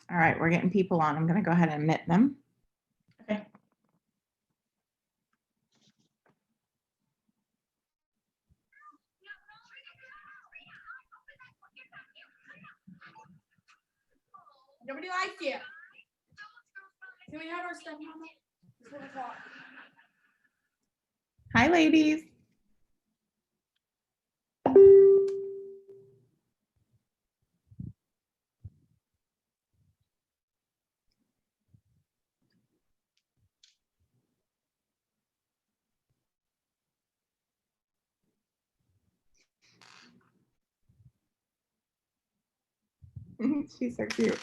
All right, we're getting people on. I'm going to go ahead and admit them. Okay. Nobody likes you. Can we have our stuff, Mama? It's 1 o'clock. Hi, ladies. She's so cute.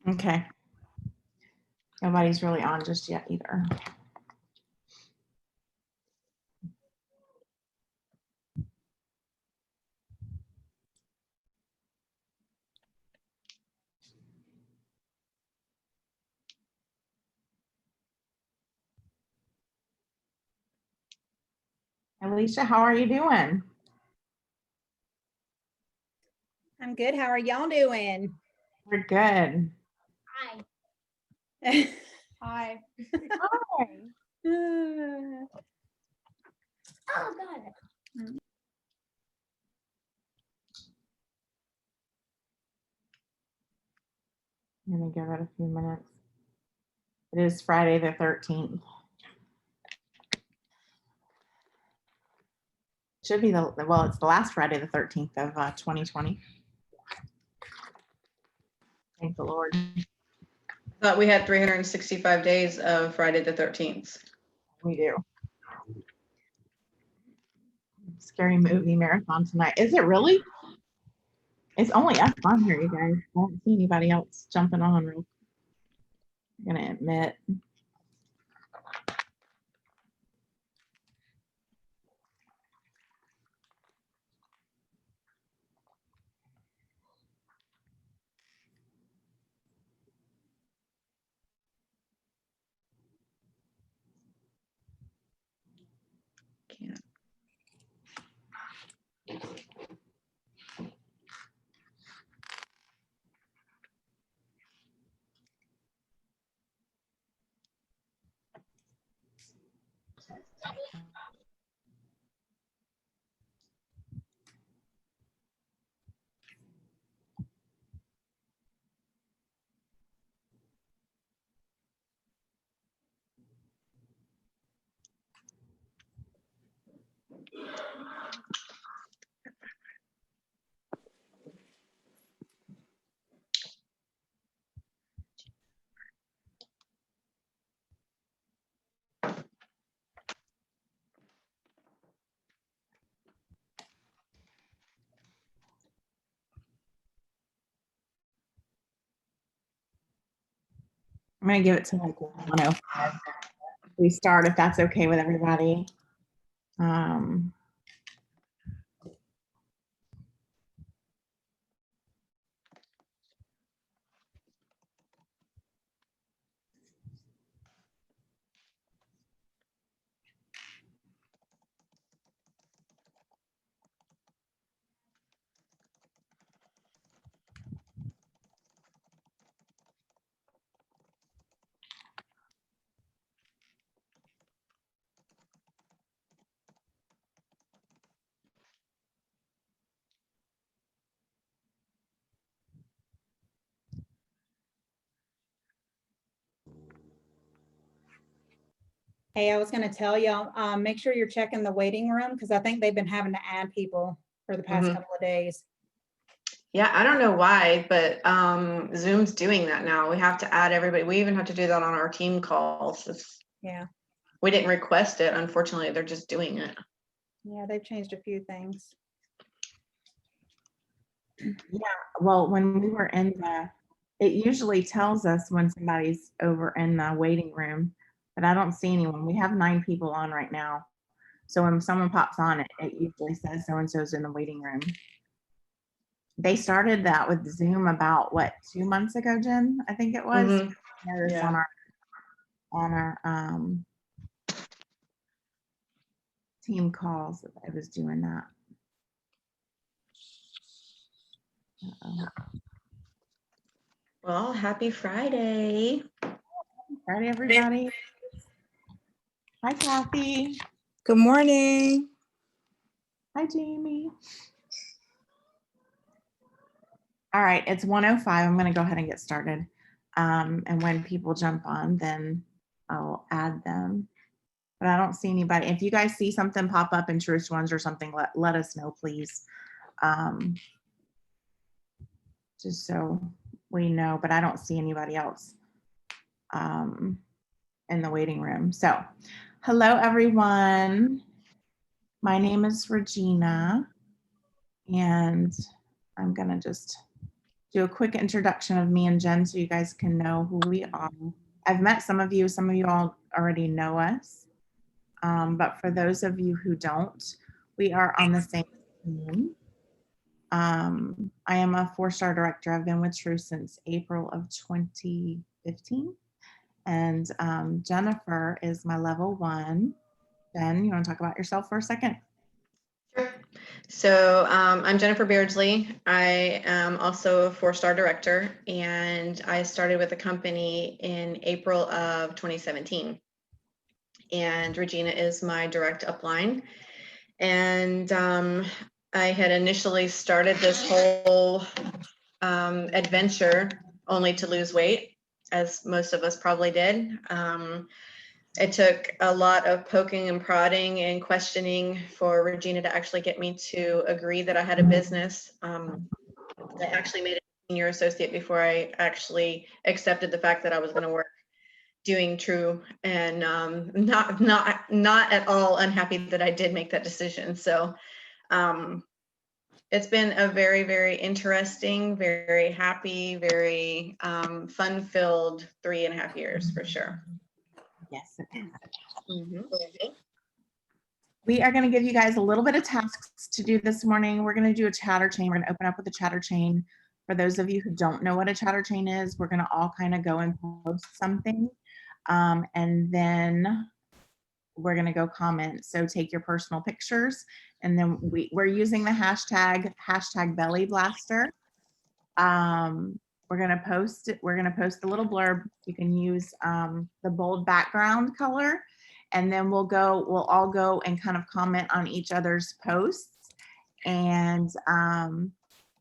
Okay. Nobody's really on just yet either. Alicia, how are you doing? I'm good. How are y'all doing? We're good. Hi. Hi. Hi. Oh, got it. I'm going to give it a few minutes. It is Friday the 13th. Should be well, it's the last Friday the 13th of 2020. Thank the Lord. I thought we had 365 days of Friday the 13th. We do. Scary movie marathon tonight. Is it really? It's only us on here, you guys. I don't see anybody else jumping on. I'm gonna admit. Can't. I'm gonna give it to like 105. We start if that's okay with everybody. Hey, I was going to tell y'all, make sure you're checking the waiting room because I think they've been having to add people for the past couple of days. Yeah, I don't know why, but Zoom's doing that now. We have to add everybody. We even have to do that on our team calls. Yeah. We didn't request it. Unfortunately, they're just doing it. Yeah, they've changed a few things. Yeah, well, when we were in it usually tells us when somebody's over in the waiting room, but I don't see anyone. We have 9 people on right now. So when someone pops on, it usually says so-and-so's in the waiting room. They started that with Zoom about, what, 2 months ago, Jen? I think it was. Mhm. There's Yeah. on on our team calls that I was doing that. Uh-oh. Well, happy Friday. Friday, everybody. Hi, Kathy. Good morning. Hi, Jamie. All right, it's 1:05. I'm going to go ahead and get started. And when people jump on, then I'll add them. But I don't see anybody. If you guys see something pop up in Truest Ones or something, let us know, please. Just so we know, but I don't see anybody else in the waiting room. So, hello, everyone. My name is Regina, and I'm going to just do a quick introduction of me and Jen so you guys can know who we are. I've met some of you all already know us. But for those of you who don't, we are on the same team. I am a 4-star director. I've been with Tru since April of 2015. And Jennifer is my level 1. Jen, you want to talk about yourself for a second? Sure. So I'm Jennifer Beardsley. I am also a 4-star director, and I started with the company in April of 2017. And Regina is my direct upline. And I had initially started this whole adventure only to lose weight, as most of us probably did. It took a lot of poking and prodding and questioning for Regina to actually get me to agree that I had a business. I actually made it a senior associate before I actually accepted the fact that I was going to work doing Tru, and not at all unhappy that I did make that decision. So it's been a very, very interesting, very happy, very fun-filled 3.5 years for sure. Yes. Mm-hmm. We are going to give you guys a little bit of tasks to do this morning. We're going to do a chatter chain. We're going to open up with a chatter chain. For those of you who don't know what a chatter chain is, we're going to all kind of go and post something. And then we're going to go comment. So take your personal pictures. And then we're using the hashtag belly blaster. We're going to post it. We're going to post the little blurb. You can use the bold background color. And then we'll all go and kind of comment on each other's posts and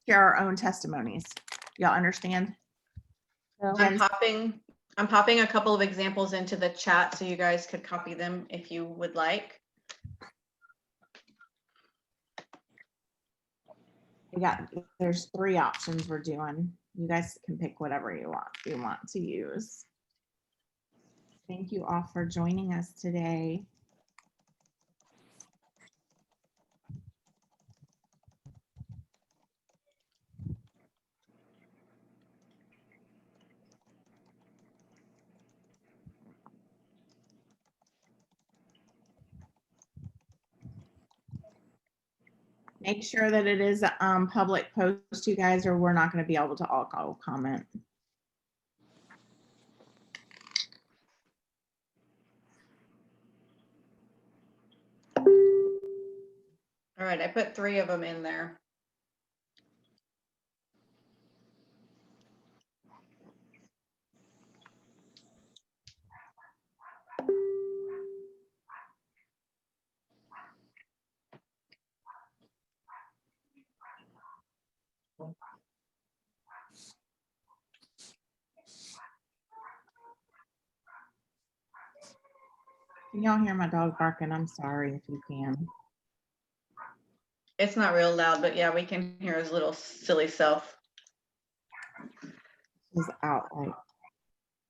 share our own testimonies. Y'all understand? I'm popping a couple of examples into the chat so you guys could copy them if you would like. There's 3 options we're doing. You guys can pick whatever you want to use. Thank you all for joining us today. Make sure that it is a public post, you guys, or we're not going to be able to all go comment. All right, I put 3 of them in there. Can y'all hear my dog barking? I'm sorry if you can. It's not real loud, but yeah, we can hear his little silly self. He's out like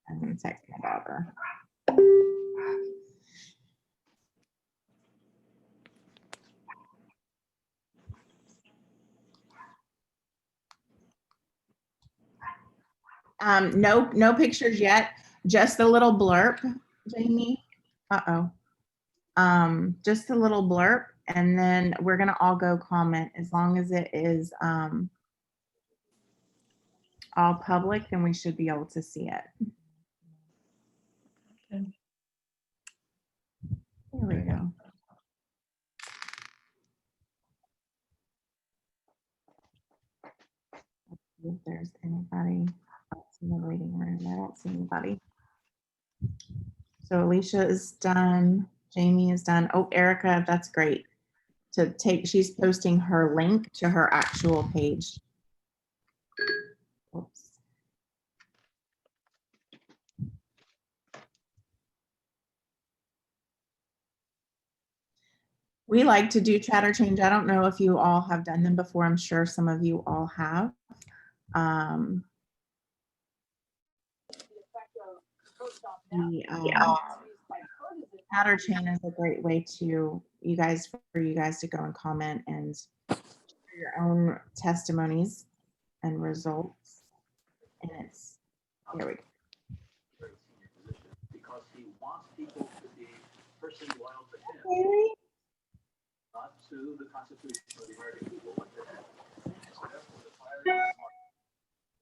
I'm gonna text my daughter. No pictures yet, just a little blurb, Jamie. Just a little blurb, and then we're gonna all go comment. As long as it is all public, then we should be able to see it. There we go. See if there's anybody else in the waiting room. I don't see anybody. So Alicia is done. Jamie is done. Oh, Erica, that's great. She's posting her link to her actual page. Oops. We like to do chatter change. I don't know if you all have done them before. I'm sure some of you all have. The chatter chain is a great way to for you guys to go and comment and share your own testimonies and results. And it's here we go. Because he wants people to be personally loyal to him, Okay. not to the Constitution or the American people. So therefore, the fire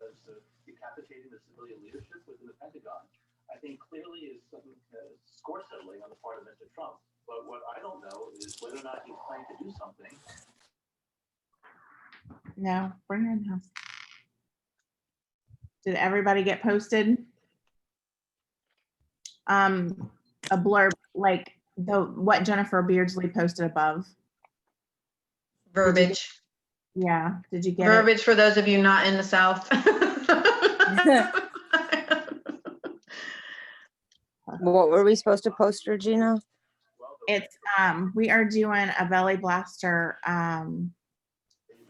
as decapitating the civilian leadership within the Pentagon, I think clearly is some score settling on the part of Mr. Trump. But what I don't know is whether or not he's planning to do something. No, bring her in the house. Did everybody get posted? A blurb like what Jennifer Beardsley posted above. Verbiage. Yeah, did you get Verbiage for those of you not in the South. What were we supposed to post, Regina? it? It's we are doing a belly blaster.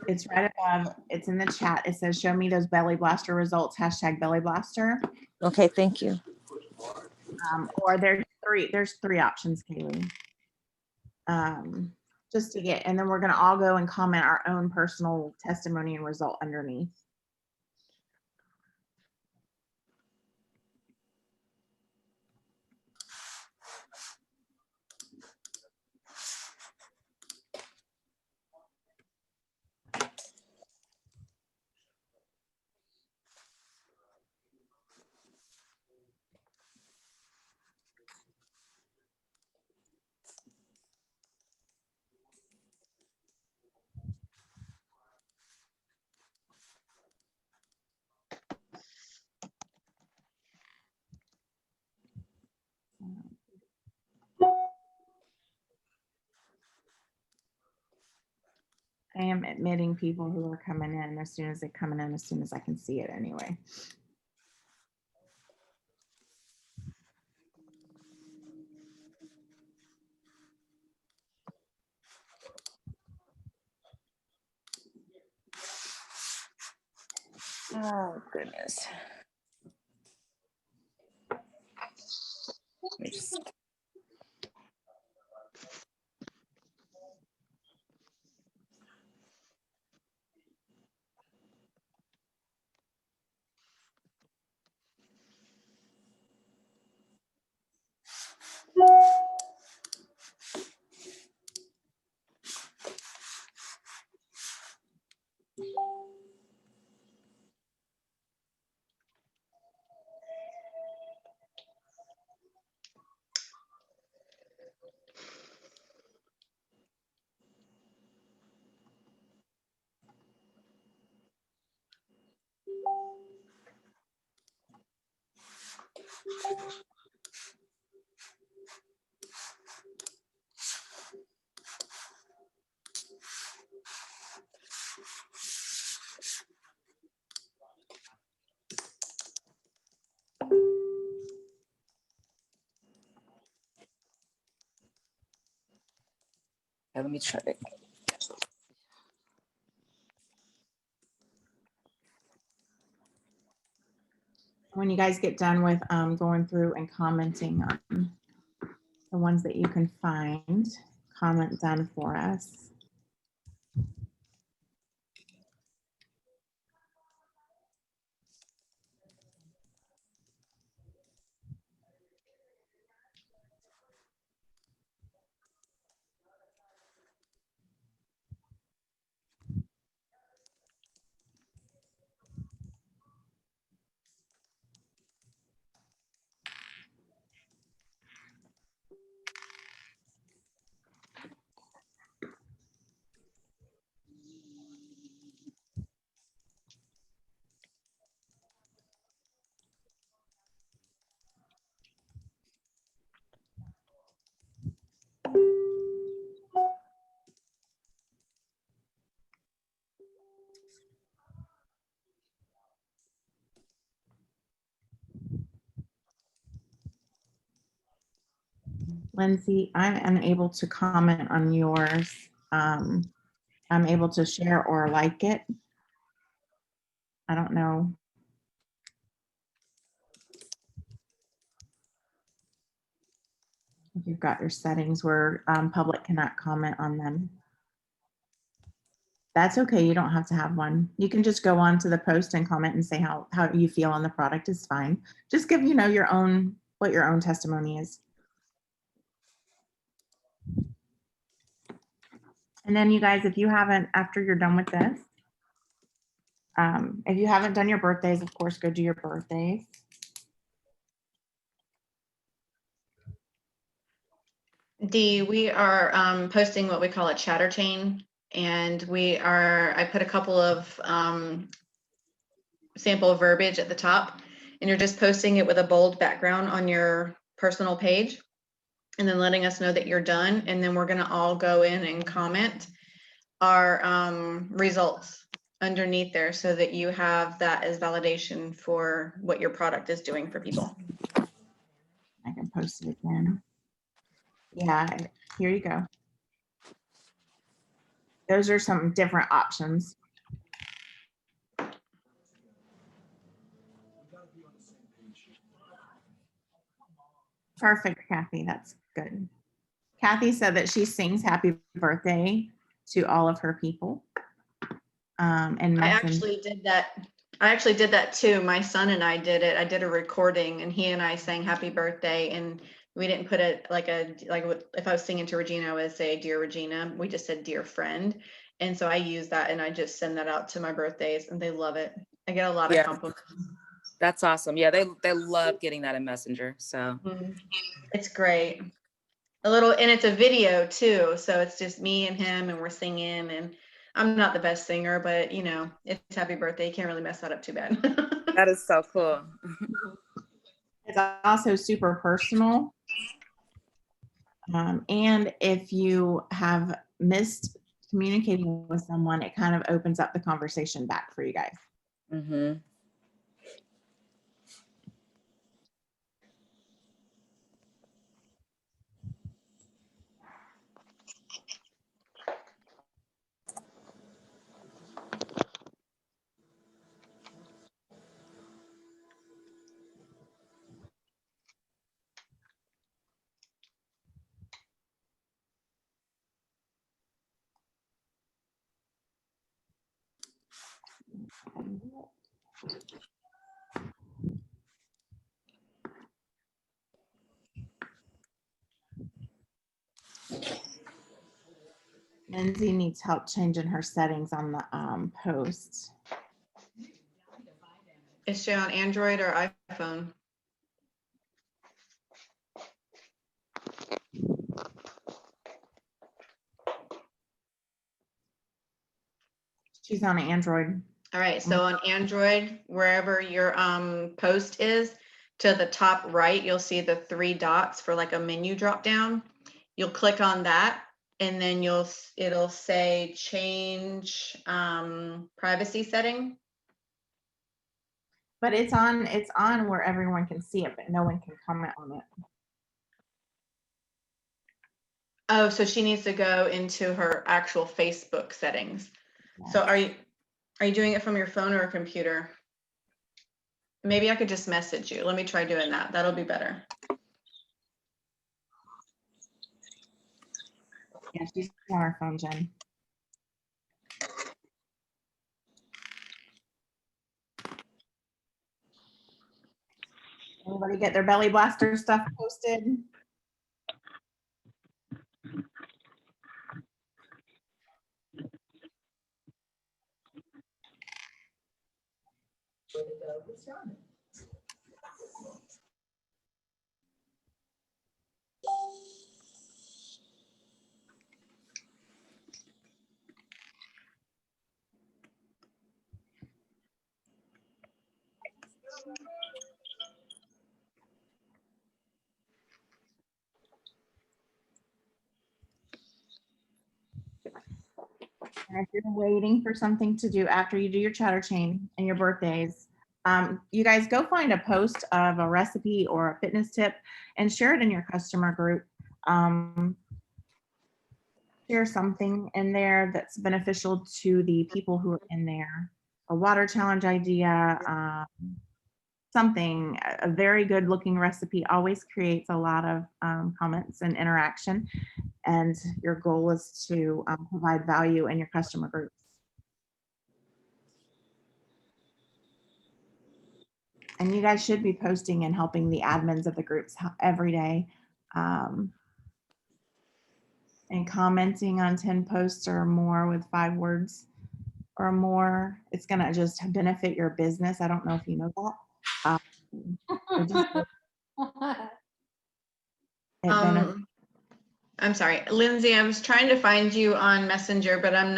It's right above. It's in the chat. It says, "Show me those belly blaster results." #belly blaster. Okay, thank you. Or there's three options, Kaylee. Just to get, and then we're gonna all go and comment our own personal testimony and result underneath. I am admitting people who are coming in as soon as they're coming in, as soon as I can see it anyway. Oh, goodness. Let me just- Let me try it. When you guys get done with going through and commenting on the ones that you can find, comment done for us. Lindsay, I'm unable to comment on yours. I'm able to share or like it. I don't know. If you've got your settings where public cannot comment on them. That's okay. You don't have to have one. You can just go on to the post and comment and say how you feel on the product is fine. Just give, your own, what your own testimony is. And then you guys, if you haven't, after you're done with this, if you haven't done your birthdays, of course, go do your birthdays. Dee, we are posting what we call a chatter chain, and I put a couple of sample verbiage at the top, and you're just posting it with a bold background on your personal page, and then letting us know that you're done, and then we're gonna all go in and comment our results underneath there so that you have that as validation for what your product is doing for people. I can post it again. Yeah, here you go. Those are some different options. Perfect, Kathy. That's good. Kathy said that she sings happy birthday to all of her people. And I actually did that too. My son and I did it. I did a recording, and he and I sang happy birthday, and we didn't put it like if I was singing to Regina, I would say dear Regina. We just said dear friend. And so I use that, and I just send that out to my birthdays, and they love it. I get a lot of compliments. That's awesome. Yeah, they love getting that in Messenger. So it's great. And it's a video too. So it's just me and him, and we're singing, and I'm not the best singer, but it's happy birthday. You can't really mess that up too bad. That is so cool. It's also super personal. And if you have missed communicating with someone, it kind of opens up the conversation back for you guys. Mm-hmm. Lindsay needs help changing her settings on the post. Is she on Android or iPhone? She's on Android. All right, so on Android, wherever your post is, to the top right, you'll see the 3 dots for like a menu drop down. You'll click on that, and then it'll say change privacy setting. But it's on where everyone can see it, but no one can comment on it. Oh, so she needs to go into her actual Facebook settings. Yeah. So are you doing it from your phone or a computer? Maybe I could just message you. Let me try doing that. That'll be better. Yeah, she's on her phone, Jen. Everybody get their belly blaster stuff posted? And if you're waiting for something to do after you do your chatter chain and your birthdays, you guys go find a post of a recipe or a fitness tip and share it in your customer group. um, share something in there that's beneficial to the people who are in there. A water challenge idea, something, a very good looking recipe always creates a lot of comments and interaction. And your goal is to provide value in your customer groups. And you guys should be posting and helping the admins of the groups every day. And commenting on 10 posts or more with 5 words or more. It's going to just benefit your business. I don't know if you know that. It just, it benefits. I'm sorry, Lindsay, I was trying to find you on Messenger, but I'm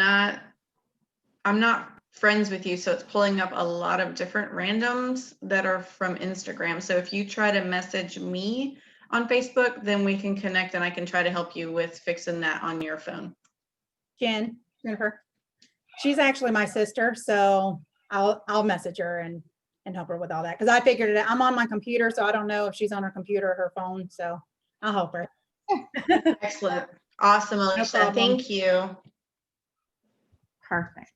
not friends with you. So it's pulling up a lot of different randoms that are from Instagram. So if you try to message me on Facebook, then we can connect and I can try to help you with fixing that on your phone. Jennifer. She's actually my sister, so I'll message her and help her with all that. Cause I figured it out. I'm on my computer, so I don't know if she's on her computer or her phone. So I'll help her. Excellent. Awesome, Alicia. problem. Thank you. Perfect.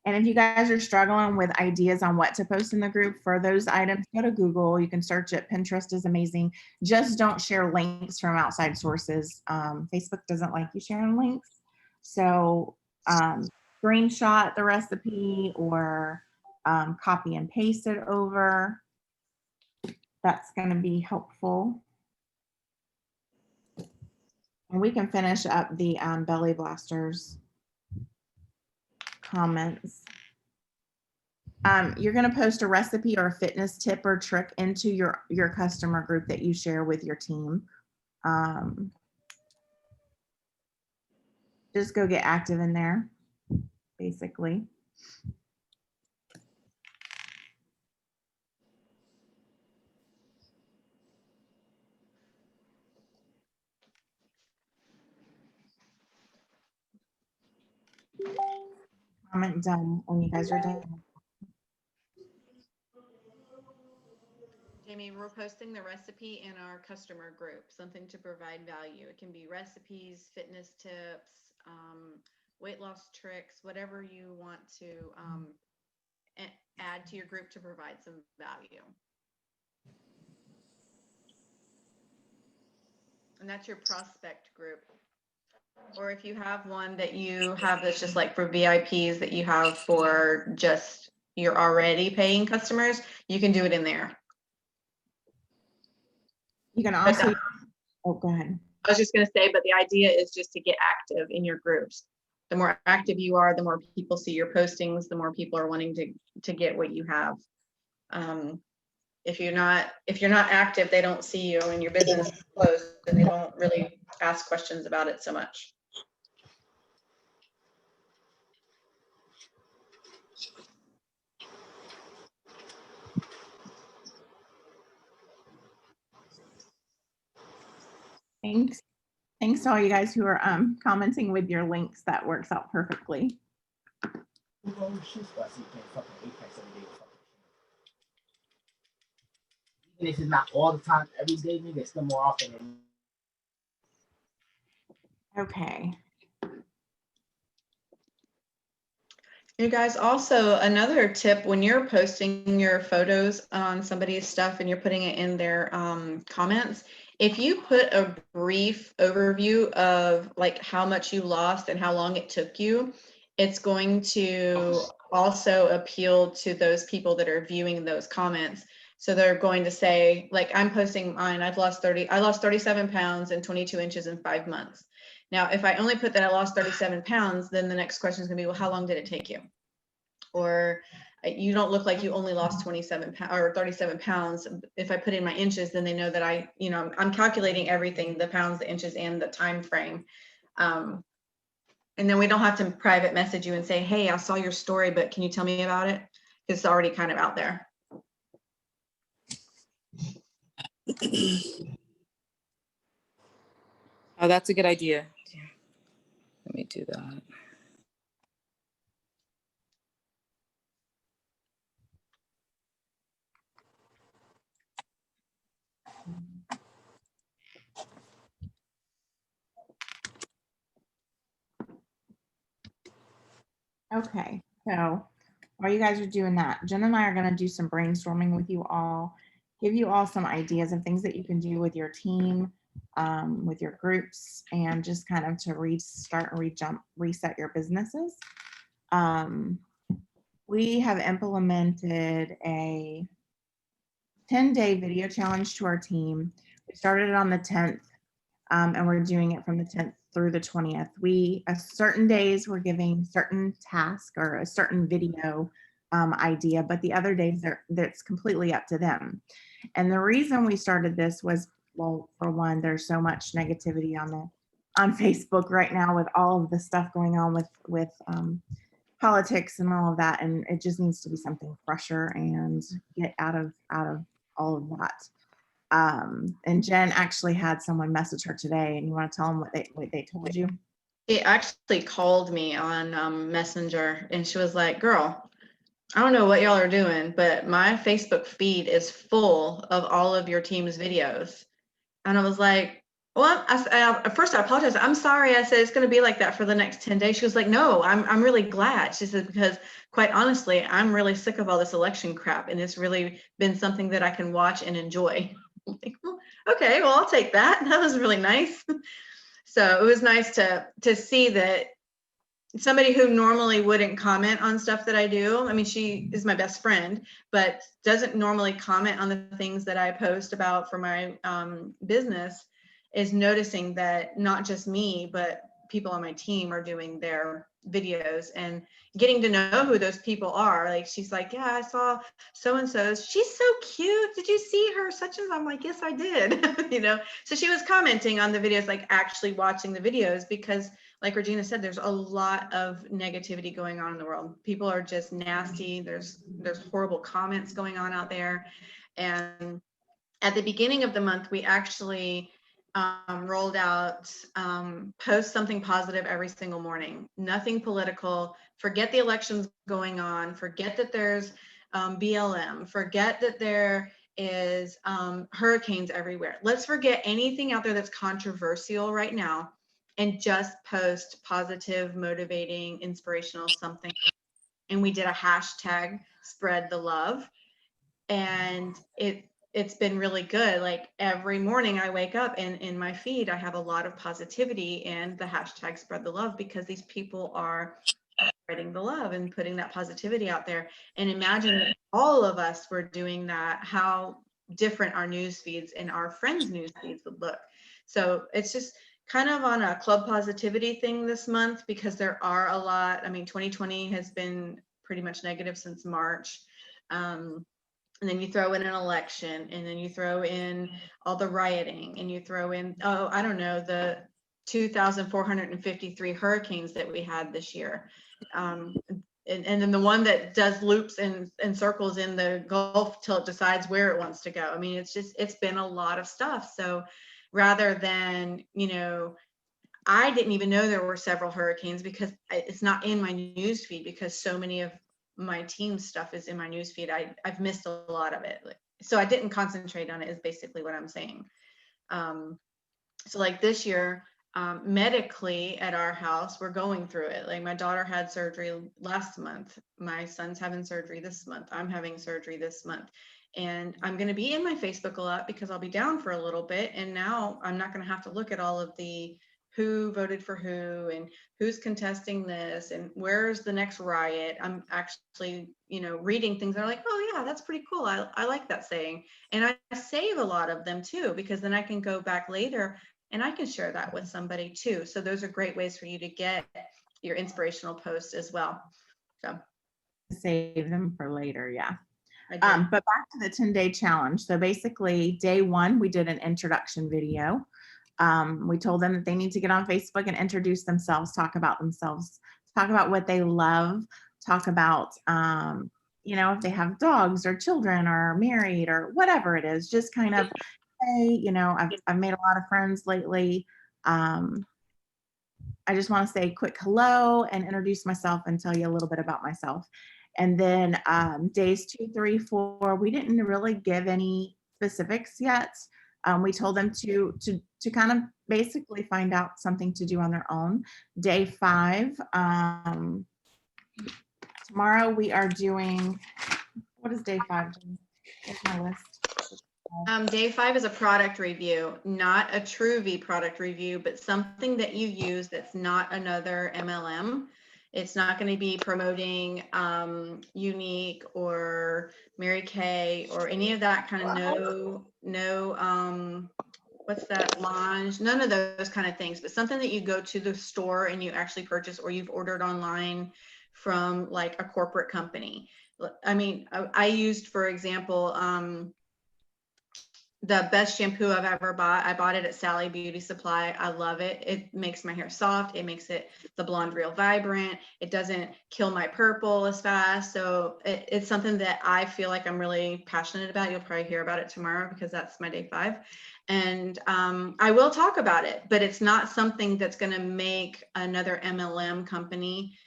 And if you guys are struggling with ideas on what to post in the group for those items, go to Google. You can search it. Pinterest is amazing. Just don't share links from outside sources. Facebook doesn't like you sharing links. So screenshot the recipe or copy and paste it over. That's going to be helpful. And we can finish up the belly blasters comments. You're going to post a recipe or a fitness tip or trick into your customer group that you share with your team. Just go get active in there, basically. Comment done when you guys are done. Jamie, we're posting the recipe in our customer group, something to provide value. It can be recipes, fitness tips, weight loss tricks, whatever you want to add to your group to provide some value. And that's your prospect group. Or if you have one that you have that's just like for VIPs that you have for just your already paying customers, you can do it in there. You can also, oh, go ahead. I was just going to say, but the idea is just to get active in your groups. The more active you are, the more people see your postings, the more people are wanting to get what you have. If you're not active, they don't see you and your business is closed and they don't really ask questions about it so much. Thanks. Thanks to all you guys who are commenting with your links. That works out perfectly. Even if it's not all the time, every day, nigga, it's still more often than. Okay. You guys, also another tip when you're posting your photos on somebody's stuff and you're putting it in their comments, if you put a brief overview of like how much you lost and how long it took you, it's going to also appeal to those people that are viewing those comments. So they're going to say, like, I'm posting mine, I lost 37 pounds and 22 inches in 5 months. Now, if I only put that I lost 37 pounds, then the next question is going to be, well, how long did it take you? Or you don't look like you only lost 27 pounds or 37 pounds. If I put in my inches, then they know that I'm calculating everything, the pounds, the inches, and the time frame. And then we don't have to private message you and say, hey, I saw your story, but can you tell me about it? It's already kind of out there. Oh, that's a good idea. Let me do that. Okay, so while you guys are doing that, Jen and I are going to do some brainstorming with you all, give you all some ideas of things that you can do with your team, with your groups, and just kind of to restart and reset your businesses. Um, we have implemented a 10-day video challenge to our team. We started it on the 10th, and we're doing it from the 10th through the 20th. Certain days we're giving certain task or a certain video idea, but the other days that's completely up to them. And the reason we started this was, well, for one, there's so much negativity on Facebook right now with all of the stuff going on with politics and all of that, and it just needs to be something fresher and get out of all of that. And Jen actually had someone message her today, and you want to tell them what they told you? She actually called me on Messenger, and she was like, girl, I don't know what y'all are doing, but my Facebook feed is full of all of your team's videos. And I was like, well, at first I apologized. I'm sorry. I said, it's going to be like that for the next 10 days. She was like, no, I'm really glad. She said, because quite honestly, I'm really sick of all this election crap. And it's really been something that I can watch and enjoy. I'm like, well, okay, well, I'll take that. That was really nice. So it was nice to see that somebody who normally wouldn't comment on stuff that I do. I mean, she is my best friend, but doesn't normally comment on the things that I post about for my business, is noticing that not just me, but people on my team are doing their videos and getting to know who those people are. Like, she's like, yeah, I saw so-and-so's. She's so cute. Did you see her? Such and I'm like, yes, I did. You know, so she was commenting on the videos, like actually watching the videos, because like Regina said, there's a lot of negativity going on in the world. People are just nasty. There's horrible comments going on out there. And at the beginning of the month, we actually rolled out post something positive every single morning. Nothing political. Forget the elections going on. Forget that there's BLM. Forget that there is hurricanes everywhere. Let's forget anything out there that's controversial right now, and just post positive, motivating, inspirational something. And we did a hashtag spread the love, and it's been really good. Like, every morning I wake up and in my feed I have a lot of positivity and the hashtag spread the love, because these people are spreading the love and putting that positivity out there. And imagine if all of us were doing that, how different our news feeds and our friends' news feeds would look. So it's just kind of on a club positivity thing this month, because there are a lot. I mean, 2020 has been pretty much negative since March. And then you throw in an election, and then you throw in all the rioting, and you throw in, oh, I don't know, the 2,453 hurricanes that we had this year. And then the one that does loops and circles in the Gulf till it decides where it wants to go. I mean, it's been a lot of stuff. So rather than, you know, I didn't even know there were several hurricanes, because it's not in my news feed, because so many of my team stuff is in my news feed. I've missed a lot of it. So I didn't concentrate on it, is basically what I'm saying. So like this year, medically at our house, we're going through it. Like, my daughter had surgery last month. My son's having surgery this month. I'm having surgery this month. And I'm going to be in my Facebook a lot, because I'll be down for a little bit. And now I'm not going to have to look at all of the who voted for who and who's contesting this and where's the next riot. I'm actually, you know, reading things that are like, oh yeah, that's pretty cool. I like that saying. And I save a lot of them too, because then I can go back later and I can share that with somebody too. So those are great ways for you to get your inspirational posts as well. So Save them for later, yeah. I did. But back to the 10-day challenge. So basically, day one, we did an introduction video. We told them that they need to get on Facebook and introduce themselves, talk about what they love, talk about, you know, if they have dogs or children or married or whatever it is, just kind of, hey, you know, I've made a lot of friends lately. I just want to say a quick hello and introduce myself and tell you a little bit about myself. And then days 2, 3, 4, we didn't really give any specifics yet. We told them to kind of basically find out something to do on their own. Day 5, tomorrow we are doing, what is day 5? Here's my list. Day 5 is a product review, not a Tru product review, but something that you use that's not another MLM. It's not going to be promoting Unique or Mary Kay or any of that kind of what's that, Lange, none of those kind of things, but something that you go to the store and you actually purchase, or you've ordered online from like a corporate company. I mean, I used, for example, the best shampoo I've ever bought. I bought it at Sally Beauty Supply. I love it. It makes my hair soft. It makes it the blonde real vibrant. It doesn't kill my purple as fast. So it's something that I feel like I'm really passionate about. You'll probably hear about it tomorrow because that's my day 5. And I will talk about it, but it's not something that's going to make another MLM company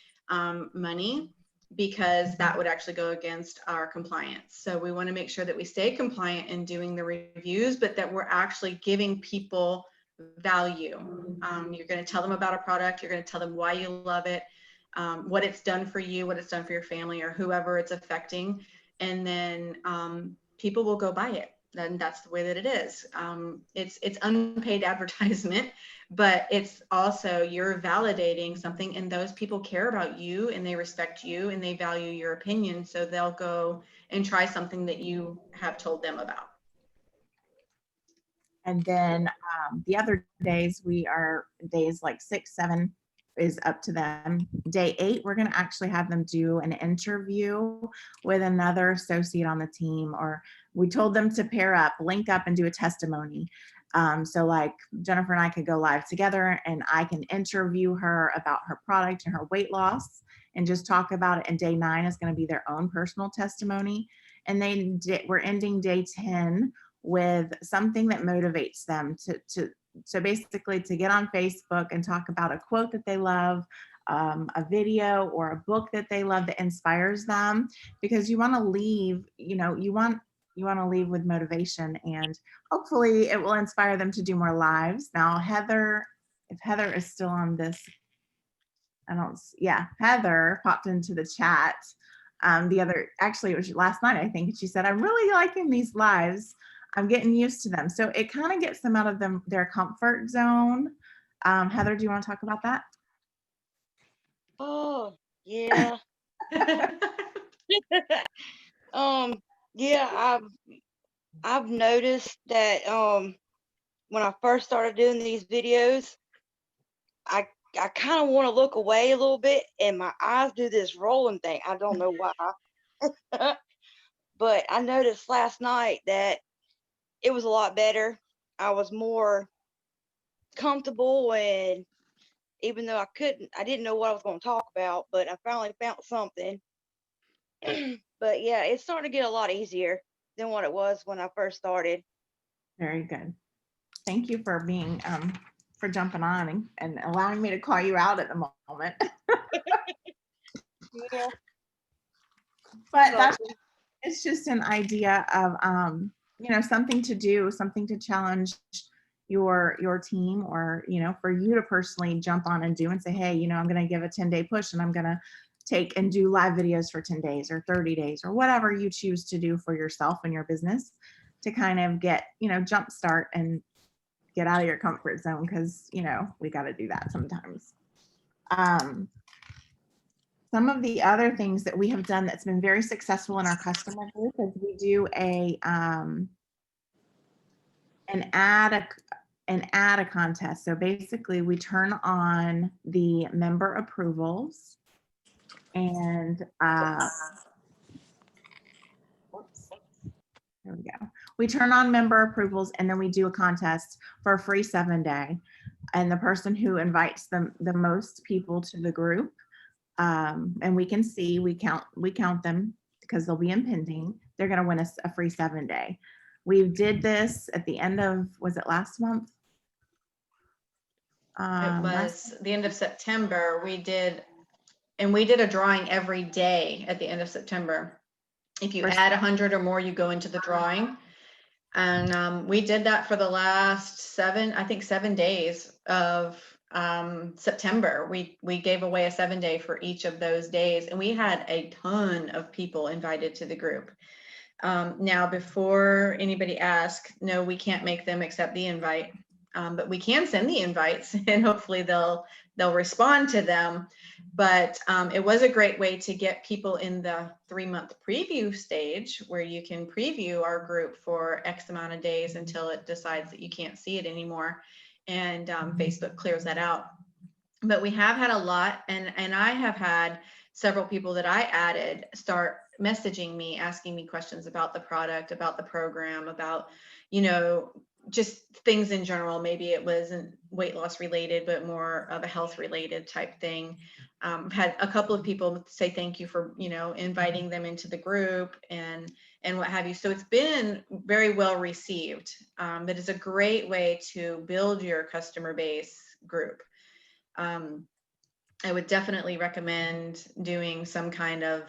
money, because that would actually go against our compliance. So we want to make sure that we stay compliant in doing the reviews, but that we're actually giving people value. You're going to tell them about a product. You're going to tell them why you love it, what it's done for you, what it's done for your family or whoever it's affecting. And then people will go buy it. Then that's the way that it is. It's unpaid advertisement, but it's also, you're validating something, and those people care about you and they respect you and they value your opinion. So they'll go and try something that you have told them about. And then the other days days like 6, 7 is up to them. Day 8, we're going to actually have them do an interview with another associate on the team, or we told them to pair up, link up and do a testimony. So like Jennifer and I could go live together and I can interview her about her product and her weight loss and just talk about it. And day 9 is going to be their own personal testimony. And then we're ending day 10 with something that motivates them to basically to get on Facebook and talk about a quote that they love, a video or a book that they love that inspires them, because you want to leave, you want to leave with motivation, and hopefully it will inspire them to do more lives. Now, if Heather is still on this, Heather popped into the chat. Actually it was last night, I think, and she said, I'm really liking these lives. I'm getting used to them. So it kind of gets them out of their comfort zone. Heather, do you want to talk about that? Oh, yeah. Yeah, I've noticed that when I first started doing these videos, I kind of want to look away a little bit and my eyes do this rolling thing. I don't know why. But I noticed last night that it was a lot better. I was more comfortable, and even though I didn't know what I was going to talk about, but I finally found something. But yeah, it's starting to get a lot easier than what it was when I first started. Very good. Thank you for being for jumping on and allowing me to call you out at the moment. Yeah. But it's just an idea of something to do, something to challenge your team, or for you to personally jump on and do and say, hey, I'm going to give a 10-day push and I'm going to take and do live videos for 10 days or 30 days or whatever you choose to do for yourself and your business, to kind of get jump start and get out of your comfort zone, because we got to do that sometimes. Some of the other things that we have done that's been very successful in our customer group is we do an ad contest. So basically we turn on the member approvals and there we go. We turn on member approvals and then we do a contest for a free 7-day. And the person who invites the most people to the group, and we can see, we count them because they'll be impending, they're going to win a free 7-day. We did this at the end of, was it last month? It was the end of September. We did a drawing every day at the end of September. If you add 100 or more, you go into the drawing. And we did that for the last 7 days of September. We gave away a 7-day for each of those days, and we had a ton of people invited to the group. Now, before anybody asks, no, we can't make them accept the invite, but we can send the invites, and hopefully they'll respond to them. But it was a great way to get people in the 3-month preview stage, where you can preview our group for X amount of days until it decides that you can't see it anymore, and Facebook clears that out. But we have had a lot, and I have had several people that I added start messaging me, asking me questions about the product, about the program, about, you know, just things in general. Maybe it wasn't weight loss related, but more of a health related type thing. I've had a couple of people say thank you for, you know, inviting them into the group and what have you. So it's been very well received. That is a great way to build your customer base group. I would definitely recommend doing some kind of,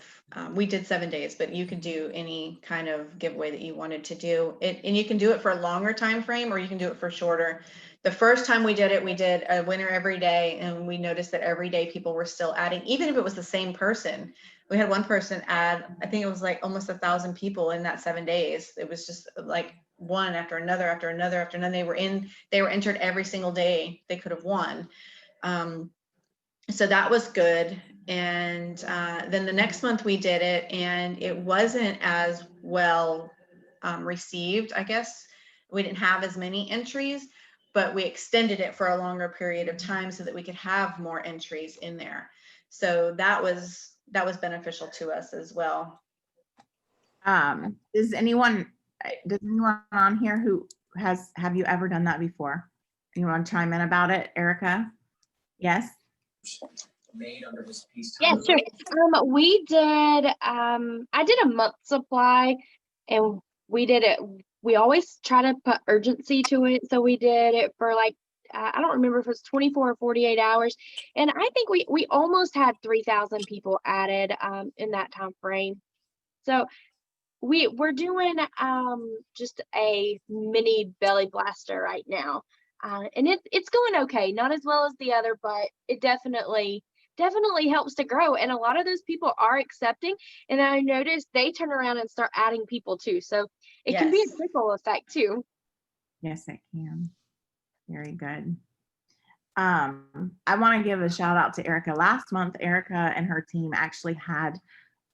we did 7 days, but you could do any kind of giveaway that you wanted to do it. And you can do it for a longer time frame, or you can do it for shorter. The first time we did it, we did a winner every day, and we noticed that every day people were still adding, even if it was the same person. We had one person add, I think it was like almost 1,000 people in that 7 days. It was just like one after another, after another, after another. They were entered every single day they could have won. So that was good. And then the next month we did it, and it wasn't as well received, I guess. We didn't have as many entries, but we extended it for a longer period of time so that we could have more entries in there. So that was beneficial to us as well. Does anyone on here who have you ever done that before? Anyone want to chime in about it? Erica? Yes? Made under this piece. Yeah, sure. We did, I did a month supply, and we did it. We always try to put urgency to it. So we did it for like, I don't remember if it was 24 or 48 hours. And I think we almost had 3,000 people added in that time frame. So we're doing just a mini belly blaster right now. And it's going okay, not as well as the other, but it definitely helps to grow. And a lot of those people are accepting. And I noticed they turn around and start adding people too. So it can be a trickle effect too. Yes, it can. Very good. I want to give a shout out to Erica. Last month, Erica and her team actually had,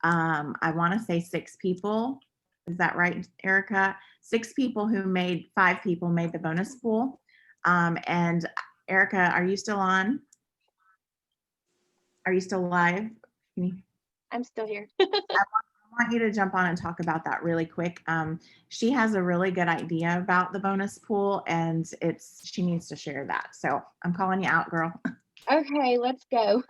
I want to say 6 people. Is that right, Erica? 6 people who made, 5 people made the bonus pool. And Erica, are you still on? Are you still live? I'm still here. I want you to jump on and talk about that really quick. She has a really good idea about the bonus pool, and she needs to share that. So I'm calling you out, girl. Okay, let's go.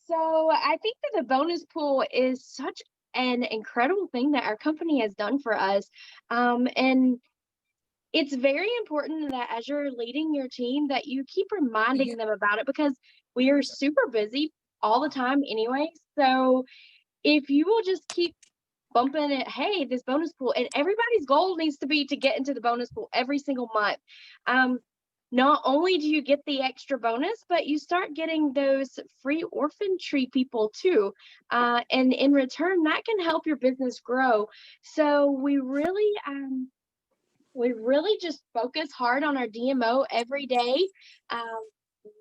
So I think that the bonus pool is such an incredible thing that our company has done for us. And it's very important that as you're leading your team that you keep reminding them about it, because we are super busy all the time anyway. So if you will just keep bumping it, hey, this bonus pool, and everybody's goal needs to be to get into the bonus pool every single month. Not only do you get the extra bonus, but you start getting those free orphan tree people too. And in return, that can help your business grow. So we really just focus hard on our DMO every day.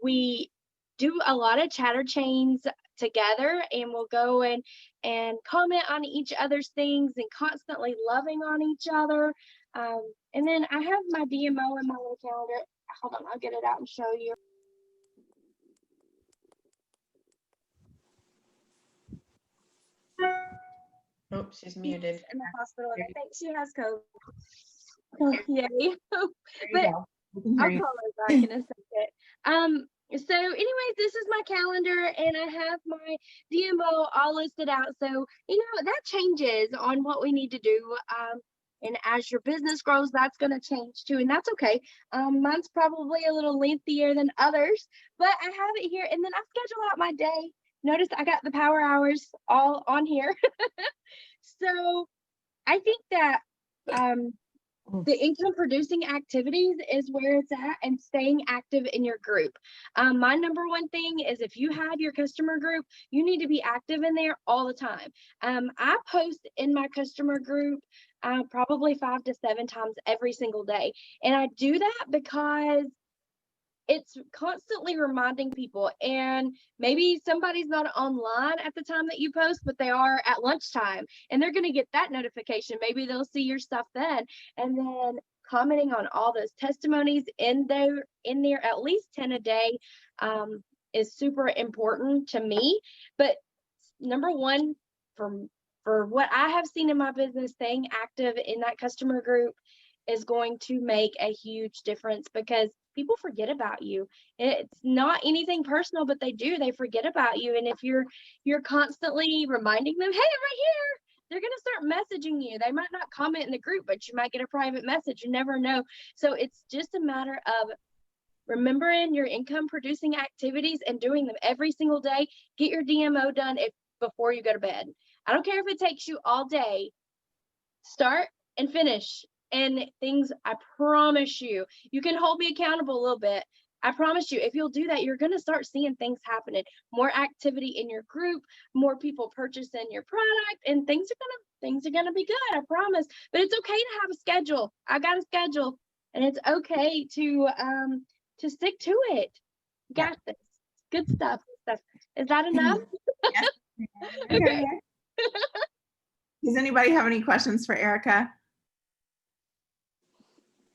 We do a lot of chatter chains together, and we'll go and comment on each other's things and constantly loving on each other. And then I have my DMO in my little calendar. Hold on, I'll get it out and show you. Oh, she's muted. In the hospital, and I think she has COVID. Oh, yay. But I'll call her back in a second. So anyways, this is my calendar, and I have my DMO all listed out. So, that changes on what we need to do. And as your business grows, that's going to change too. And that's okay. Mine's probably a little lengthier than others, but I have it here. And then I schedule out my day. Notice I got the power hours all on here. So I think that The income producing activities is where it's at, and staying active in your group. My number one thing is, if you have your customer group, you need to be active in there all the time. I post in my customer group probably 5 to 7 times every single day. And I do that because it's constantly reminding people, and maybe somebody's not online at the time that you post, but they are at lunchtime, and they're going to get that notification. Maybe they'll see your stuff then, and then commenting on all those testimonies in there at least 10 a day is super important to me. But number one, for what I have seen in my business, staying active in that customer group is going to make a huge difference, because people forget about you. It's not anything personal, but they forget about you. And if you're constantly reminding them, hey, I'm right here, they're going to start messaging you. They might not comment in the group, but you might get a private message. You never know. So it's just a matter of remembering your income producing activities and doing them every single day. Get your DMO done before you go to bed. I don't care if it takes you all day. Start and finish. And things, I promise you can hold me accountable a little bit. I promise you, if you'll do that, you're going to start seeing things happening, more activity in your group, more people purchasing your product, and things are going to be good. I promise. But it's okay to have a schedule. I got a schedule, and it's okay to stick to it. You got this. Good stuff. Is that enough? Yes. Okay. Does anybody have any questions for Erica?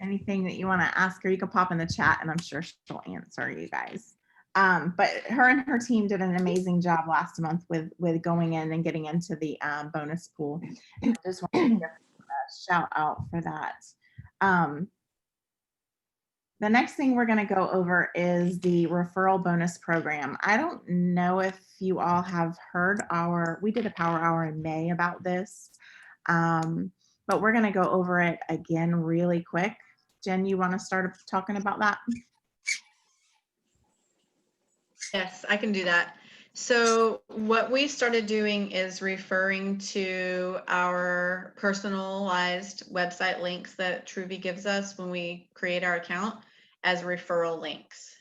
Anything that you want to ask her, you can pop in the chat and I'm sure she'll answer you guys. But her and her team did an amazing job last month with going in and getting into the bonus pool. And I just want to give a shout out for that. The next thing we're going to go over is the referral bonus program. I don't know if you all have heard we did a power hour in May about this, but we're going to go over it again really quick. Jen, you want to start talking about that? Yes, I can do that. So what we started doing is referring to our personalized website links that Truby gives us when we create our account as referral links.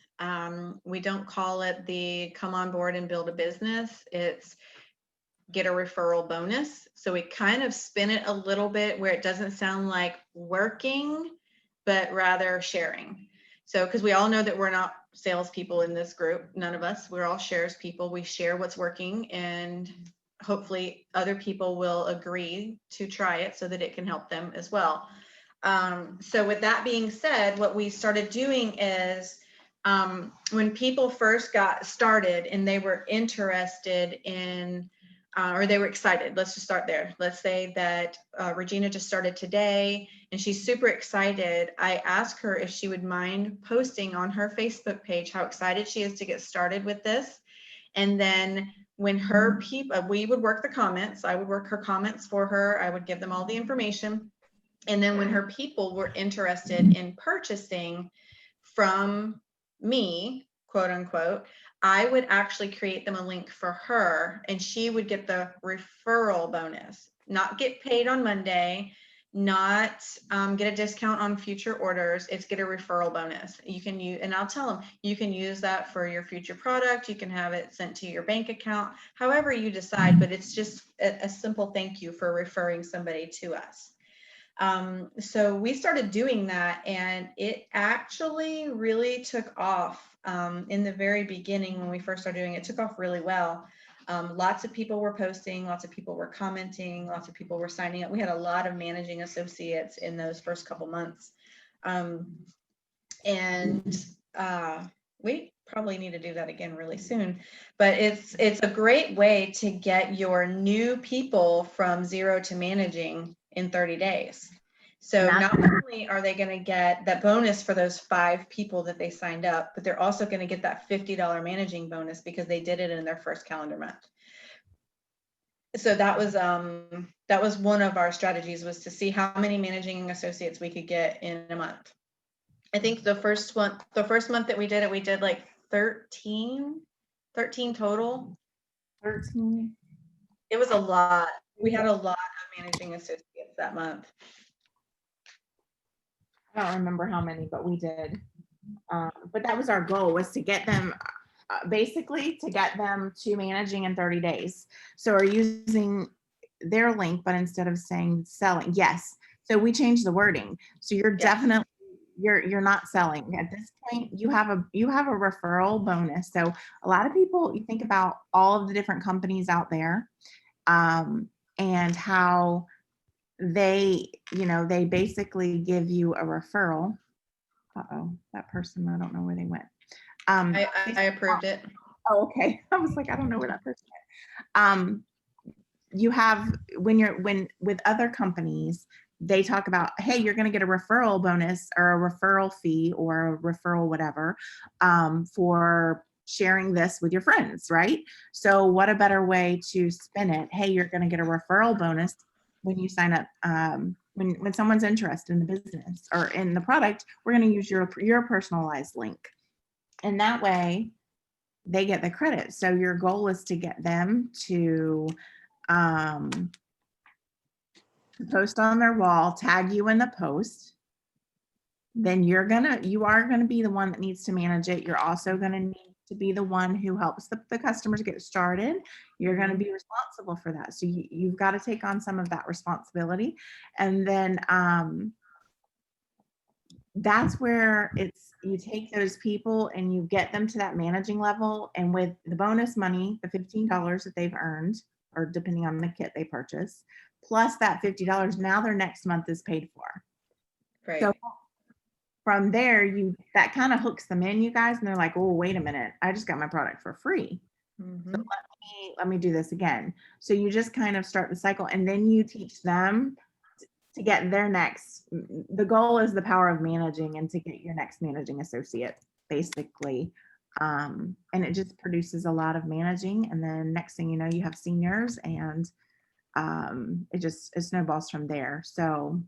We don't call it the come on board and build a business. It's get a referral bonus. So we kind of spin it a little bit where it doesn't sound like working, but rather sharing. So, because we all know that we're not salespeople in this group, none of us, we're all shares people. We share what's working, and hopefully other people will agree to try it so that it can help them as well. So with that being said, what we started doing is when people first got started and they were interested in or they were excited. Let's just start there. Let's say that Regina just started today and she's super excited. I asked her if she would mind posting on her Facebook page how excited she is to get started with this. And then when her people, we would work the comments. I would work her comments for her. I would give them all the information. And then when her people were interested in purchasing from me, quote unquote, I would actually create them a link for her and she would get the referral bonus, not get paid on Monday, not get a discount on future orders. It's get a referral bonus. You can use, and I'll tell them, you can use that for your future product. You can have it sent to your bank account, however you decide, but it's just a simple thank you for referring somebody to us. So we started doing that and it actually really took off in the very beginning when we first started doing it. It took off really well. Lots of people were posting, lots of people were commenting, lots of people were signing up. We had a lot of managing associates in those first couple months. We probably need to do that again really soon, but it's a great way to get your new people from 0 to managing in 30 days. So not only are they going to get that bonus for those 5 people that they signed up, but they're also going to get that $50 managing bonus because they did it in their first calendar month. So that was one of our strategies, was to see how many managing associates we could get in a month. I think the first month that we did it, we did like 13 total. 13. It was a lot. We had a lot of managing associates that month. I don't remember how many, but we did. But that was our goal, was to get them, basically to get them to managing in 30 days. So we're using their link, but instead of saying selling, yes. So we changed the wording. So you're Yes. definitely, you're not selling at this point. You have a referral bonus. So a lot of people, you think about all of the different companies out there, and how they, they basically give you a referral. Uh-oh, that person, I don't know where they went. I approved it. Oh, okay. I was like, I don't know where that person went. You have, when with other companies, they talk about, hey, you're going to get a referral bonus or a referral fee or a referral whatever, for sharing this with your friends, right? So what a better way to spin it? Hey, you're going to get a referral bonus when you sign up. When someone's interested in the business or in the product, we're going to use your personalized link, and that way they get the credit. So your goal is to get them to post on their wall, tag you in the post. Then you are gonna be the one that needs to manage it. You're also gonna need to be the one who helps the customers get started. You're gonna be responsible for that. So you've got to take on some of that responsibility. And then that's where you take those people and you get them to that managing level. And with the bonus money, the $15 that they've earned, or depending on the kit they purchase, plus that $50, now their next month is paid for. Right. So from there, that kind of hooks them in, you guys, and they're like, oh, wait a minute, I just got my product for free. Mhm. So let me do this again. So you just kind of start the cycle, and then you teach them to get their next. The goal is the power of managing, and to get your next managing associate, basically. And it just produces a lot of managing, and then next thing you know, you have seniors, and it snowballs from there. So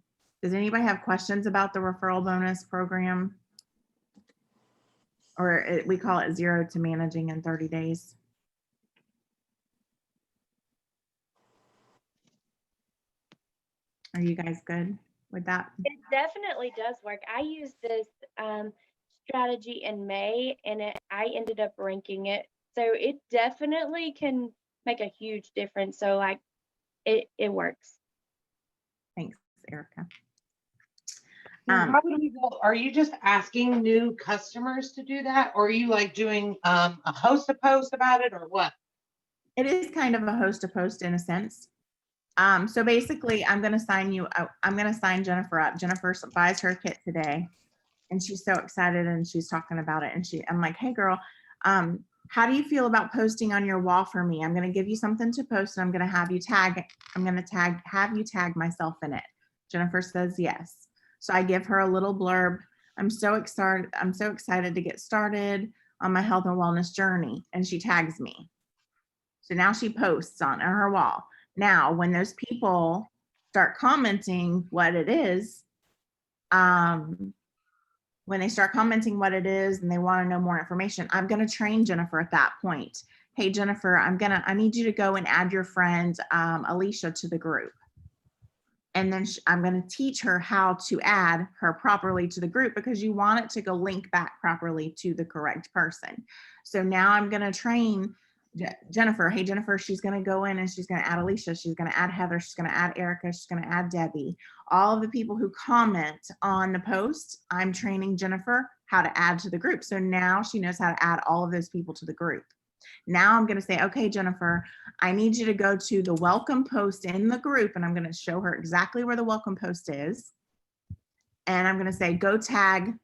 does anybody have questions about the referral bonus program? Or we call it 0 to managing in 30 days. Are you guys good with that? It definitely does work. I used this strategy in May, and I ended up ranking it. So it definitely can make a huge difference. So like it works. Thanks, Erica. How do we go? Are you just asking new customers to do that? Or are you like doing a host a post about it, or what? It is kind of a host to post in a sense. So basically, I'm going to sign Jennifer up. Jennifer buys her kit today, and she's so excited, and she's talking about it. And I'm like, hey girl, how do you feel about posting on your wall for me? I'm going to give you something to post, and I'm going to have you tag myself in it. Jennifer says yes. So I give her a little blurb. I'm so excited to get started on my health and wellness journey. And she tags me. So now she posts on her wall. Now, when those people start commenting what it is, when they start commenting what it is and they want to know more information, I'm going to train Jennifer at that point. Hey, Jennifer, I need you to go and add your friend, Alicia, to the group. And then I'm going to teach her how to add her properly to the group, because you want it to go link back properly to the correct person. So now I'm going to train Jennifer. Hey, Jennifer, she's going to go in and she's going to add Alicia. She's going to add Heather. She's going to add Erica. She's going to add Debbie. All of the people who comment on the post, I'm training Jennifer how to add to the group. So now she knows how to add all of those people to the group. Now I'm going to say, okay, Jennifer, I need you to go to the welcome post in the group, and I'm going to show her exactly where the welcome post is. And I'm going to say, go tag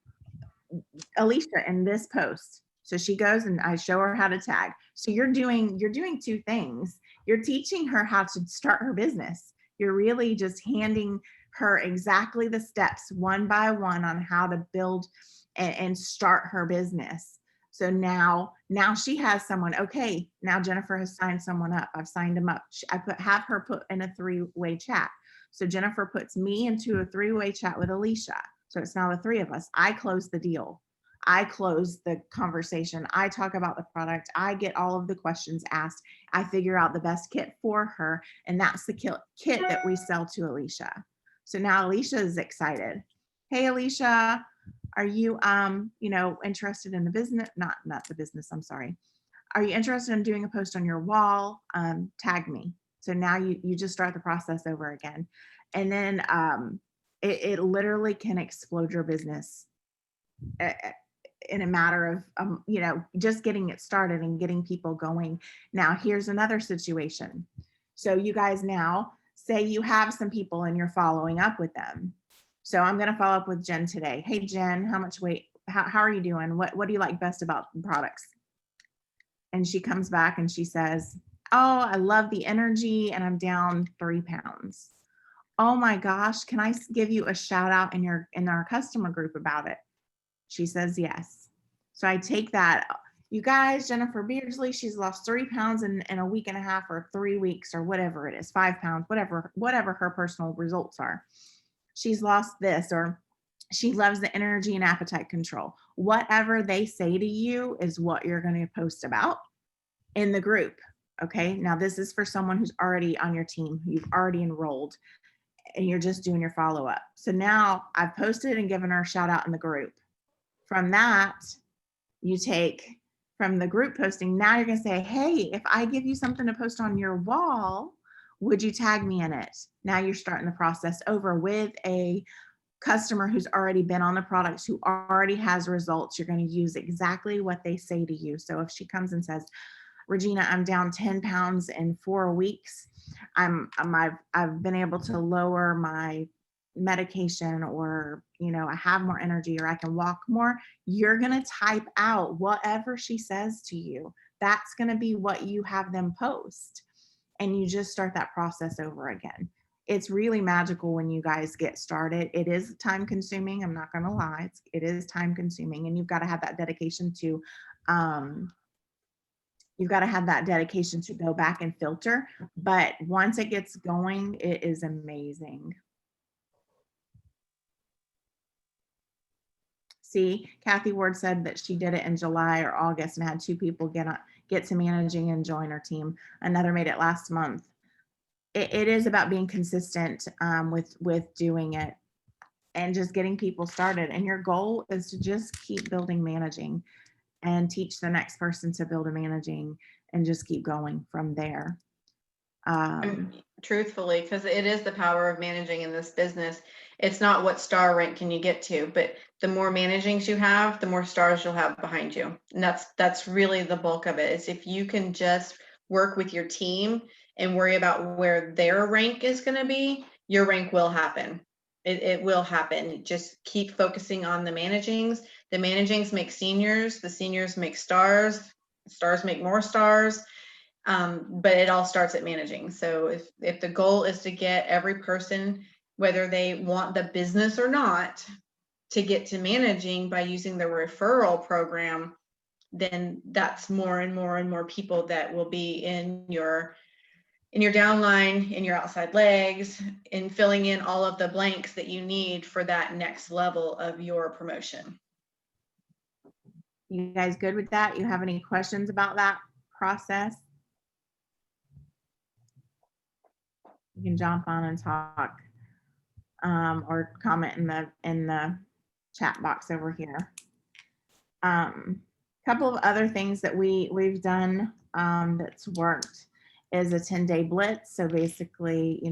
Alicia in this post. So she goes and I show her how to tag. So you're doing two things. You're teaching her how to start her business. You're really just handing her exactly the steps one by one on how to build and start her business. So now she has someone. Okay, now Jennifer has signed someone up. I've signed them up. Have her put in a 3-way chat. So Jennifer puts me into a 3-way chat with Alicia. So it's now the 3 of us. I close the deal. I close the conversation. I talk about the product. I get all of the questions asked. I figure out the best kit for her. And that's the kit that we sell to Alicia. So now Alicia is excited. hey, Alicia, are you, interested in the business? Not the business, I'm sorry. Are you interested in doing a post on your wall? Tag me. So now you just start the process over again. And then it literally can explode your business in a matter of, just getting it started and getting people going. Now, here's another situation. So you guys now say you have some people and you're following up with them. So I'm going to follow up with Jen today. Hey, Jen, how much weight? How are you doing? What do you like best about the products? And she comes back and she says, oh, I love the energy and I'm down 3 pounds. Oh my gosh, can I give you a shout out in our customer group about it? She says yes. So I take that. You guys, Jennifer Beardsley, she's lost 3 pounds in a week and a half or 3 weeks or whatever it is, 5 pounds, whatever her personal results are. She's lost this, or she loves the energy and appetite control. Whatever they say to you is what you're going to post about in the group. Okay. Now this is for someone who's already on your team, who you've already enrolled, and you're just doing your follow-up. So now I've posted and given her a shout out in the group. From that, you take from the group posting, now you're going to say, hey, if I give you something to post on your wall, would you tag me in it? Now you're starting the process over with a customer who's already been on the products, who already has results. You're going to use exactly what they say to you. So if she comes and says, Regina, I'm down 10 pounds in 4 weeks. I've been able to lower my medication, or, I have more energy, or I can walk more. You're going to type out whatever she says to you. That's going to be what you have them post. And you just start that process over again. It's really magical when you guys get started. It is time consuming. I'm not going to lie. It is time consuming, and you've got to have that dedication to, go back and filter. But once it gets going, it is amazing. See, Kathy Ward said that she did it in July or August and had 2 people get to managing and join her team. Another made it last month. It is about being consistent with doing it and just getting people started. And your goal is to just keep building managing and teach the next person to build a managing, and just keep going from there. Truthfully, because it is the power of managing in this business. It's not what star rank can you get to, but the more managings you have, the more stars you'll have behind you. And that's really the bulk of it. Is if you can just work with your team and worry about where their rank is going to be, your rank will happen. It will happen. Just keep focusing on the managings. The managings make seniors. The seniors make stars. Stars make more stars. But it all starts at managing. So if the goal is to get every person, whether they want the business or not, to get to managing by using the referral program, then that's more and more and more people that will be in your downline, in your outside legs, in filling in all of the blanks that you need for that next level of your promotion. You guys good with that? You have any questions about that process? You can jump on and talk, or comment in the chat box over here. Couple of other things that we've done that's worked is a 10-day blitz. So basically,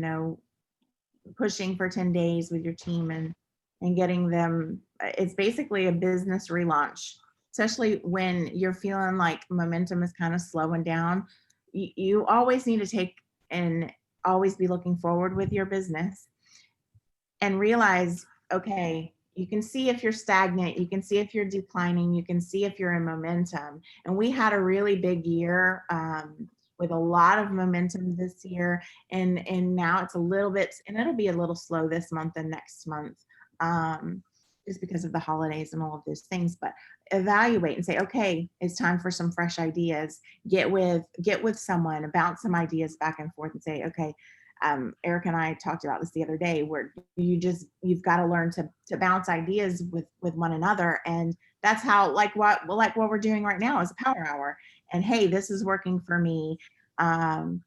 pushing for 10 days with your team and getting them. It's basically a business relaunch, especially when you're feeling like momentum is kind of slowing down. You always need to take and always be looking forward with your business and realize, okay, you can see if you're stagnant, you can see if you're declining, you can see if you're in momentum. And we had a really big year with a lot of momentum this year. And now it's a little bit, and it'll be a little slow this month and next month, just because of the holidays and all of those things. But evaluate and say, okay, it's time for some fresh ideas. Get with someone, bounce some ideas back and forth and say, okay, Eric and I talked about this the other day, where you've got to learn to bounce ideas with one another. And that's how, like what we're doing right now is a power hour. And hey, this is working for me.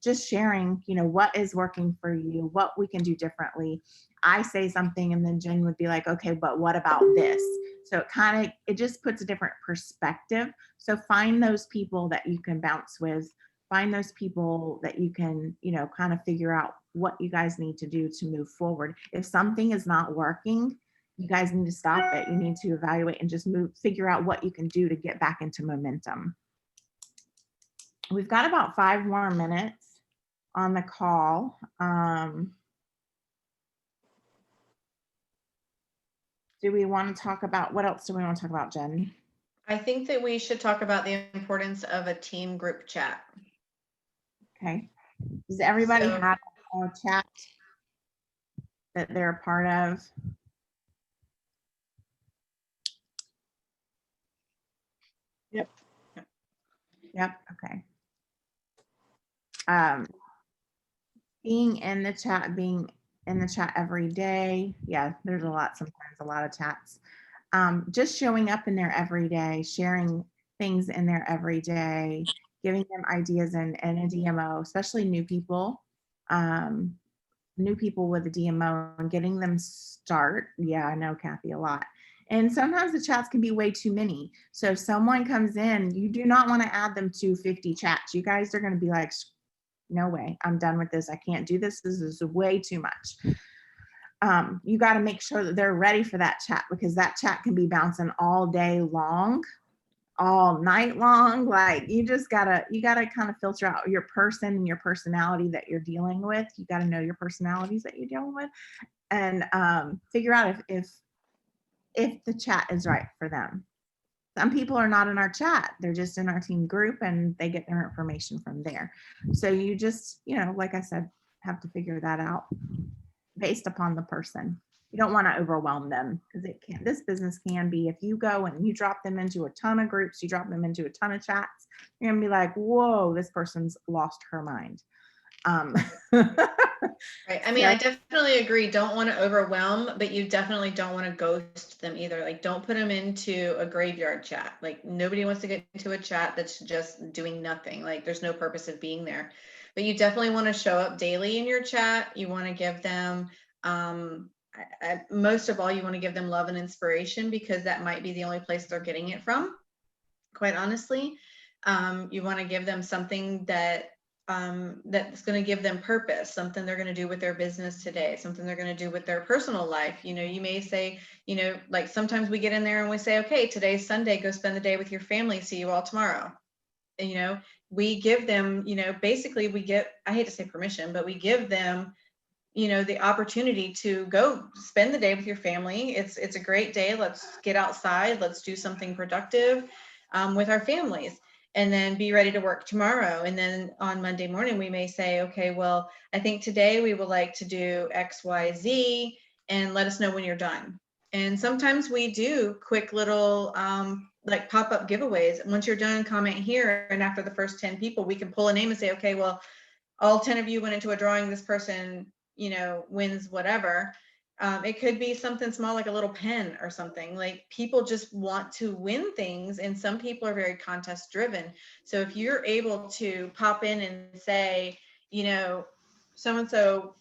just sharing, what is working for you, what we can do differently. I say something and then Jen would be like, okay, but what about this? So it just puts a different perspective. So find those people that you can bounce with, find those people that you can, kind of figure out what you guys need to do to move forward. If something is not working, you guys need to stop it. You need to evaluate and just figure out what you can do to get back into momentum. We've got about 5 more minutes on the call. Do we want to talk about, what else do we want to talk about, Jen? I think that we should talk about the importance of a team group chat. Okay. Does everybody So- have a chat that they're a part of? Yep. Yep. Okay. Being in the chat every day. Yeah, there's sometimes a lot of chats. Just showing up in there every day, sharing things in there every day, giving them ideas and a DMO, especially new people with a DMO, and getting them start. Yeah, I know, Kathy, a lot. And sometimes the chats can be way too many. So if someone comes in, you do not want to add them to 50 chats. You guys are going to be like, no way, I'm done with this. I can't do this. This is way too much. You got to make sure that they're ready for that chat, because that chat can be bouncing all day long, all night long. Like you gotta kind of filter out your person and your personality that you're dealing with. You got to know your personalities that you're dealing with, and figure out if the chat is right for them. Some people are not in our chat. They're just in our team group and they get their information from there. So you just, like I said, have to figure that out based upon the person. You don't want to overwhelm them, because this business can be, if you go and you drop them into a ton of groups, you drop them into a ton of chats, you're gonna be like, whoa, this person's lost her mind. Right. I mean, I definitely agree. Don't want to overwhelm, but you definitely don't want to ghost them either. Like, don't put them into a graveyard chat. Like, nobody wants to get into a chat that's just doing nothing. Like, there's no purpose of being there. But you definitely want to show up daily in your chat. You want to give them, most of all, you want to give them love and inspiration, because that might be the only place they're getting it from, quite honestly. You want to give them something that's going to give them purpose, something they're going to do with their business today, something they're going to do with their personal life. You may say, like sometimes we get in there and we say, okay, today's Sunday, go spend the day with your family. See you all tomorrow. And, we give them, basically I hate to say permission, but we give them, the opportunity to go spend the day with your family. It's a great day. Let's get outside. Let's do something productive with our families, and then be ready to work tomorrow. And then on Monday morning, we may say, okay, well, I think today we would like to do X, Y, Z, and let us know when you're done. And sometimes we do quick little like pop-up giveaways. Once you're done, comment here. And after the first 10 people, we can pull a name and say, okay, well, all 10 of you went into a drawing. This person, wins whatever. It could be something small, like a little pen or something. Like, people just want to win things, and some people are very contest driven. So if you're able to pop in and say, so-and-so,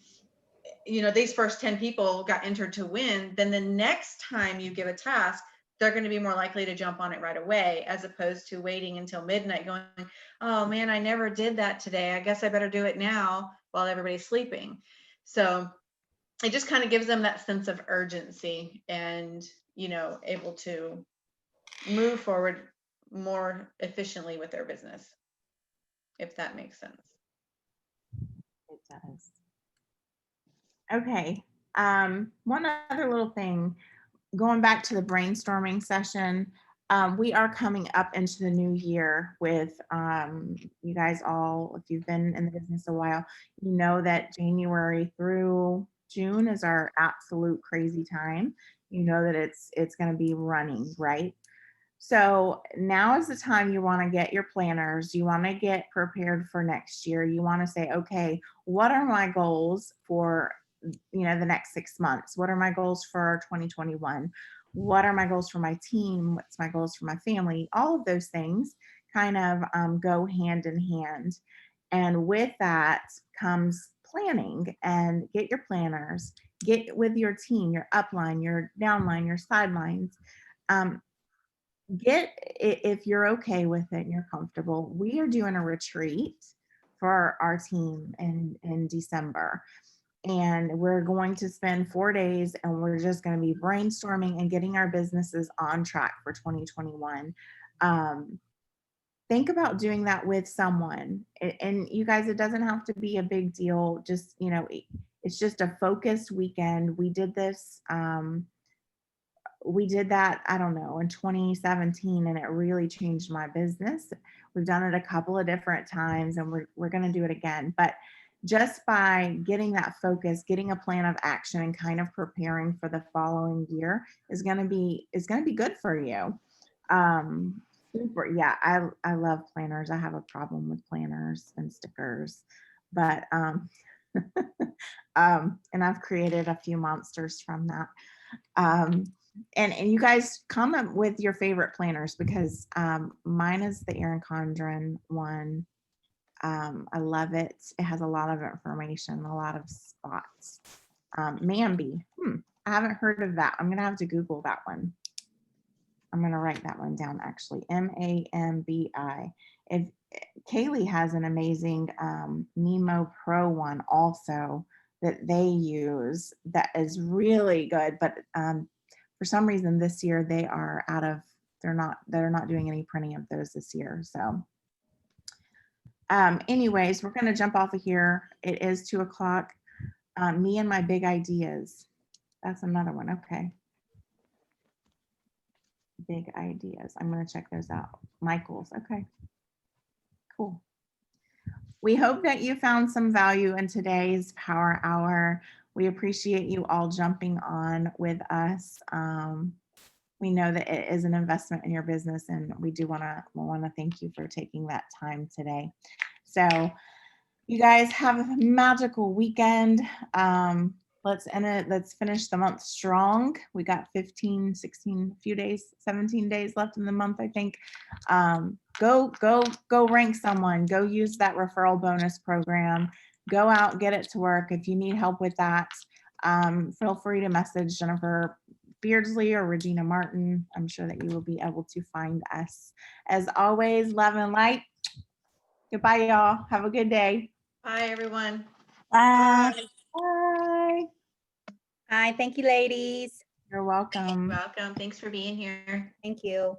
these first 10 people got entered to win, then the next time you give a task, they're going to be more likely to jump on it right away, as opposed to waiting until midnight going, oh man, I never did that today. I guess I better do it now while everybody's sleeping. So it just kind of gives them that sense of urgency and, able to move forward more efficiently with their business, if that makes sense. It does. Okay. One other little thing, going back to the brainstorming session, we are coming up into the new year with you guys all, if you've been in the business a while, you know that January through June is our absolute crazy time. You know that it's going to be running, right? So now is the time you want to get your planners. You want to get prepared for next year. You want to say, okay, what are my goals for the next 6 months? What are my goals for 2021? What are my goals for my team? What's my goals for my family? All of those things kind of go hand in hand. And with that comes planning, and get your planners, get with your team, your upline, your downline, your sidelines. If you're okay with it and you're comfortable, we are doing a retreat for our team in December. And we're going to spend 4 days, and we're just going to be brainstorming and getting our businesses on track for 2021. Think about doing that with someone. And you guys, it doesn't have to be a big deal. Just, it's just a focused weekend. We did this, we did that, I don't know, in 2017, and it really changed my business. We've done it a couple of different times, and we're going to do it again. But just by getting that focus, getting a plan of action, and kind of preparing for the following year is going to be good for you. Super. Yeah, I love planners. I have a problem with planners and stickers, but and I've created a few monsters from that. And you guys comment with your favorite planners, because mine is the Erin Condren one. I love it. It has a lot of information, a lot of spots. Mambi. I haven't heard of that. I'm gonna have to Google that one. I'm gonna write that one down actually. Mambi. If Kaylee has an amazing Nemo Pro one also that they use that is really good, but for some reason this year they are they're not doing any printing of those this year. So anyways, we're going to jump off of here. It is 2 o'clock. Me and my big ideas. That's another one. Okay. Big ideas. I'm going to check those out. Michael's. Okay. Cool. We hope that you found some value in today's Power Hour. We appreciate you all jumping on with us. We know that it is an investment in your business, and we want to thank you for taking that time today. So you guys have a magical weekend. Let's end it. Let's finish the month strong. We got 15, 16, few days, 17 days left in the month, I think. Go rank someone. Go use that referral bonus program. Go out, get it to work. If you need help with that, feel free to message Jennifer Beardsley or Regina Martin. I'm sure that you will be able to find us. As always, love and light. Goodbye, y'all. Have a good day. Bye, everyone. Bye. Bye. Hi, thank you, ladies. You're welcome. Welcome. Thanks for being here. Thank you.